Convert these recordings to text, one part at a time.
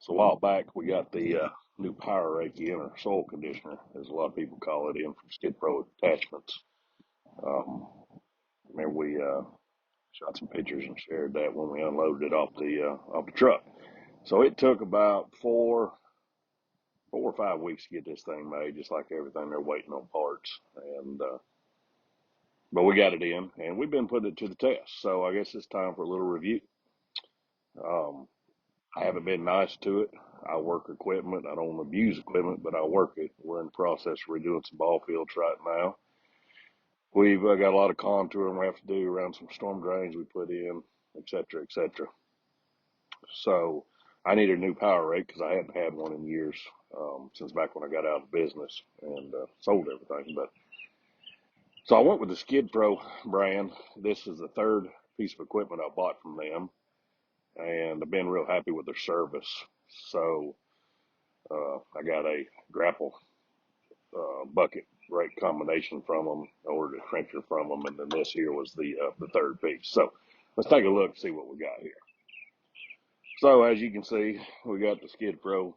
So a while back, we got the new power rake in, or soil conditioner, as a lot of people call it, in from Skid Row Attachments. Um, Remember we shot some pictures and shared that when we unloaded it off the truck. So it took about four or 5 weeks to get this thing made, just like everything. They're waiting on parts, and but we got it in, and we've been putting it to the test. So I guess it's time for a little review. Um, I haven't been nice to it. I work equipment. I don't abuse equipment, but I work it. We're in the process of redoing some ball fields right now. We've got a lot of contouring we have to do around some storm drains we put in, et cetera, et cetera. So I need a new power rake because I hadn't had one in years, since back when I got out of business and sold everything. But so I went with the Skid Pro brand. This is the third piece of equipment I bought from them, and I've been real happy with their service. So I got a grapple bucket rake combination from them, ordered a trencher from them, and then this here was the third piece. So let's take a look and see what we got here. So as you can see, we got the Skid Pro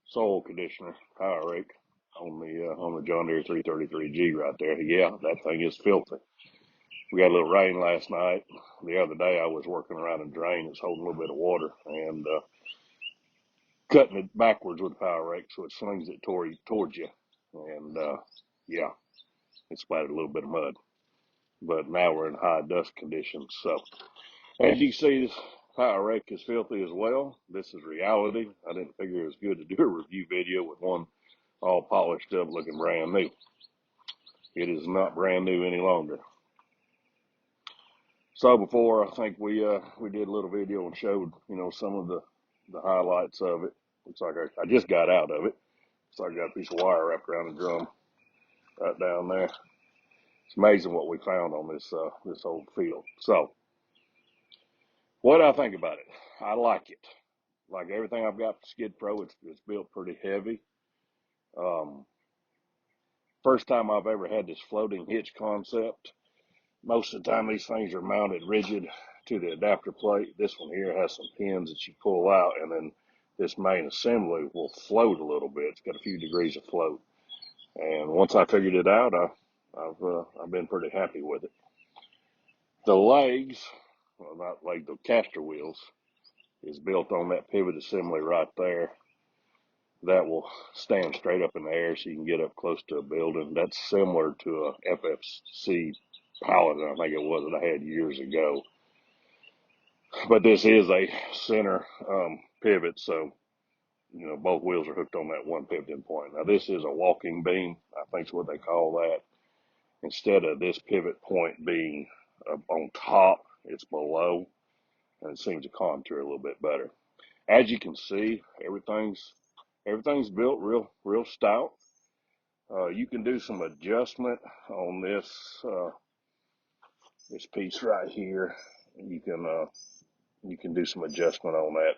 soil conditioner power rake on the John Deere 333G right there. Yeah, that thing is filthy. We got a little rain last night. The other day I was working around a drain that's holding a little bit of water and cutting it backwards with the power rake so it slings it towards you. And yeah, it splattered a little bit of mud. But now we're in high dust conditions. So as you see, this power rake is filthy as well. This is reality. I didn't figure it was good to do a review video with one all polished up looking brand new. It is not brand new any longer. So before, I think we did a little video and showed, some of the highlights of it. Looks like I just got out of it. So I got a piece of wire wrapped around the drum right down there. It's amazing what we found on this old field. So what do I think about it? I like it. Like everything I've got for Skid Pro, it's built pretty heavy. Um, First time I've ever had this floating hitch concept. Most of the time these things are mounted rigid to the adapter plate. This one here has some pins that you pull out, and then this main assembly will float a little bit. It's got a few degrees of float. And once I figured it out, I've been pretty happy with it. The legs, well, not like the caster wheels, is built on that pivot assembly right there. That will stand straight up in the air so you can get up close to a building. That's similar to a FFC Paladin, I think it was, that I had years ago. But this is a center pivot, so both wheels are hooked on that one pivoting point. Now this is a walking beam, I think is what they call that. Instead of this pivot point being on top, it's below, and it seems to contour a little bit better. As you can see, everything's built real stout. You can do some adjustment on this piece right here. You can do some adjustment on that,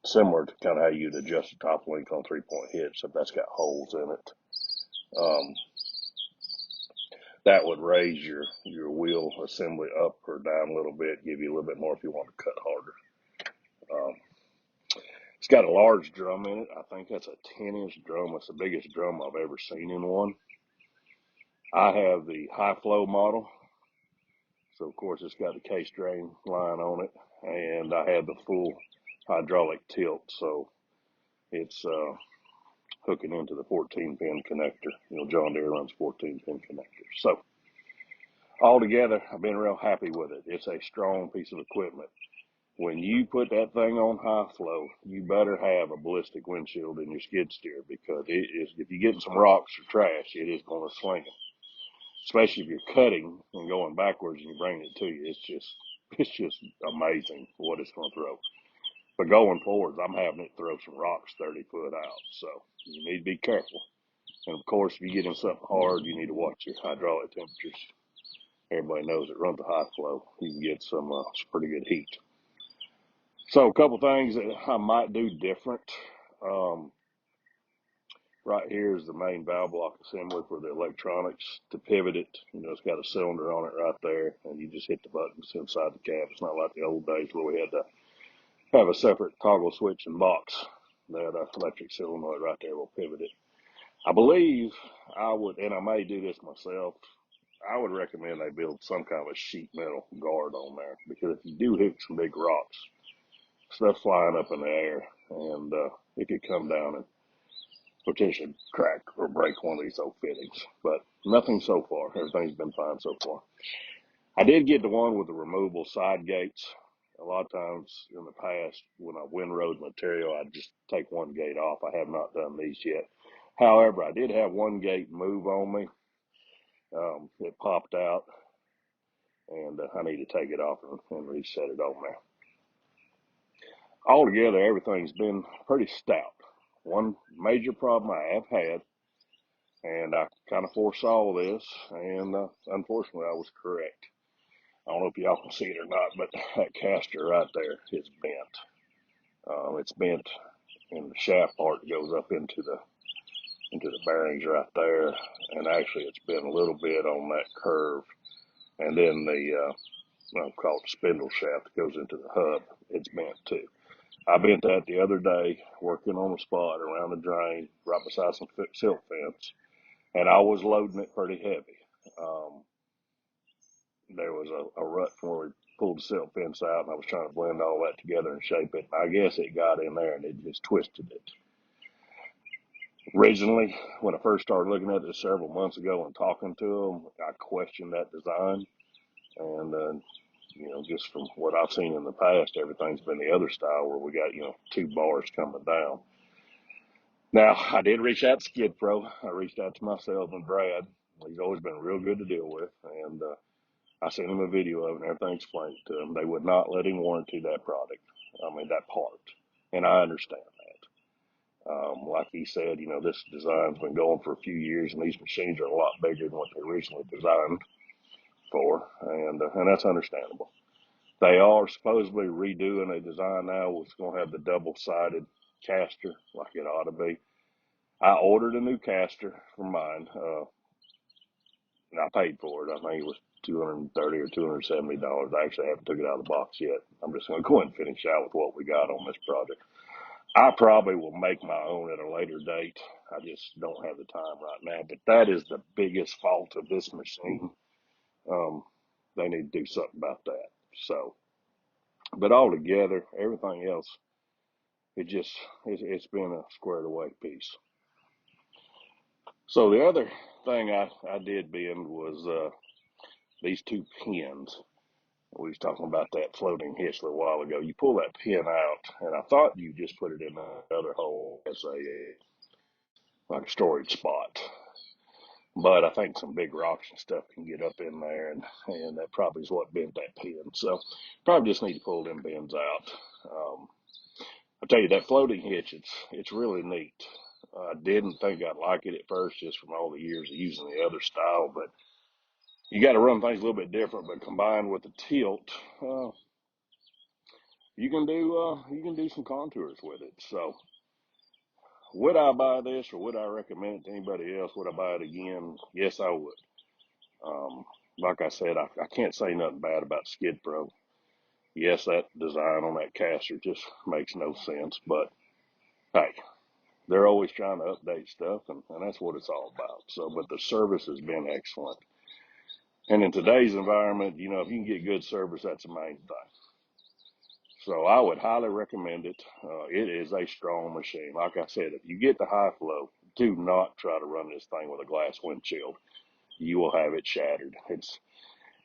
similar to kind of how you'd adjust the top link on 3-point hitch, if that's got holes in it. That would raise your wheel assembly up or down a little bit, give you a little bit more if you want to cut harder. Um, it's got a large drum in it. I think that's a 10-inch drum. It's the biggest drum I've ever seen in one. I have the high flow model. So of course it's got the case drain line on it, and I have the full hydraulic tilt. So it's hooking into the 14-pin connector. John Deere runs 14-pin connectors. So altogether, I've been real happy with it. It's a strong piece of equipment. When you put that thing on high flow, you better have a ballistic windshield in your skid steer, because if you're getting some rocks or trash, it is going to sling them. Especially if you're cutting and going backwards and you bring it to you. It's just amazing what it's going to throw. But going forwards, I'm having it throw some rocks 30 foot out. So you need to be careful. And of course, if you get in something hard, you need to watch your hydraulic temperatures. Everybody knows it runs a high flow. You can get some pretty good heat. So a couple things that I might do different. Right here is the main valve block assembly for the electronics to pivot it. It's got a cylinder on it right there, and you just hit the buttons inside the cab. It's not like the old days where we had to have a separate toggle switch and box. That electric solenoid right there will pivot it. I believe I would, and I may do this myself, I would recommend they build some kind of a sheet metal guard on there, because if you do hit some big rocks, stuff flying up in the air, and it could come down and potentially crack or break one of these old fittings. But nothing so far. Everything's been fine so far. I did get the one with the removable side gates. A lot of times in the past, when I windrowed material, I'd just take one gate off. I have not done these yet. However, I did have one gate move on me. It popped out, and I need to take it off and reset it on there. Altogether, everything's been pretty stout. One major problem I have had, and I kind of foresaw this, and unfortunately, I was correct. I don't know if y'all can see it or not, but that caster right there is bent. It's bent in the shaft part that goes up into the bearings right there, and actually it's been a little bit on that curve, and then the I'll call it the spindle shaft that goes into the hub. It's bent too. I bent that the other day working on a spot around the drain right beside some silt fence, and I was loading it pretty heavy. Um, there was a rut from where we pulled the silt fence out, and I was trying to blend all that together and shape it. I guess it got in there and it just twisted it. Originally, when I first started looking at this several months ago and talking to them, I questioned that design. And, just from what I've seen in the past, everything's been the other style where we got, two bars coming down. Now, I did reach out to Skid Pro. I reached out to my salesman, Brad. He's always been real good to deal with. And I sent him a video of it and everything explained to him. They would not let him warranty that product. I mean, that part. And I understand that. Like he said, this design's been going for a few years, and these machines are a lot bigger than what they originally designed for, and that's understandable. They are supposedly redoing a design now. It's going to have the double-sided caster like it ought to be. I ordered a new caster for mine, and I paid for it. I think it was $230 or $270. I actually haven't took it out of the box yet. I'm just going to go ahead and finish out with what we got on this project. I probably will make my own at a later date. I just don't have the time right now. But that is the biggest fault of this machine. Um, they need to do something about that. So, but altogether, everything else, it's been a squared away piece. So the other thing I did bend was these two pins. We was talking about that floating hitch a little while ago. You pull that pin out, and I thought you just put it in the other hole as like a storage spot. But I think some big rocks and stuff can get up in there, and that probably is what bent that pin. So probably just need to pull them bends out. I tell you, that floating hitch, it's really neat. I didn't think I'd like it at first, just from all the years of using the other style, but you got to run things a little bit different. But combined with the tilt, you can do some contours with it. So would I buy this, or would I recommend it to anybody else? Would I buy it again? Yes, I would. Um, like I said, I can't say nothing bad about Skid Pro. Yes, that design on that caster just makes no sense, but hey, they're always trying to update stuff, and that's what it's all about. So, but the service has been excellent. And in today's environment, if you can get good service, that's the main thing. So I would highly recommend it. It is a strong machine. Like I said, if you get the high flow, do not try to run this thing with a glass windshield. You will have it shattered.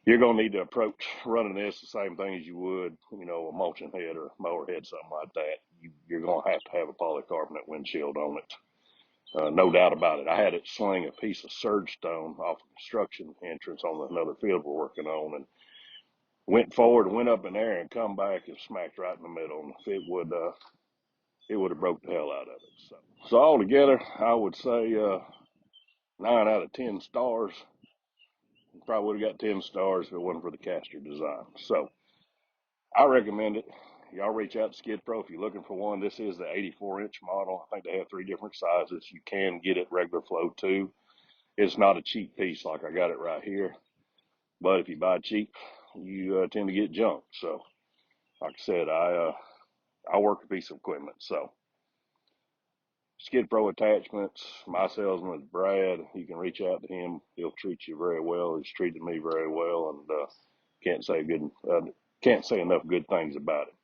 You're going to need to approach running this the same thing as you would, a mulching head or mower head, something like that. You're going to have a polycarbonate windshield on it. No doubt about it. I had it sling a piece of surge stone off a construction entrance on another field we're working on, and went forward, went up in there, and come back and smacked right in the middle. And it would have broke the hell out of it. So altogether, I would say 9 out of 10 stars. Probably would have got 10 stars if it wasn't for the caster design. So I recommend it. Y'all reach out to Skid Pro if you're looking for one. This is the 84-inch model. I think they have 3 different sizes. You can get it regular flow too. It's not a cheap piece like I got it right here. But if you buy cheap, you tend to get junk. So, like I said, I work a piece of equipment. So Skid Pro Attachments, my salesman is Brad. You can reach out to him. He'll treat you very well. He's treated me very well, and can't say enough good things about it.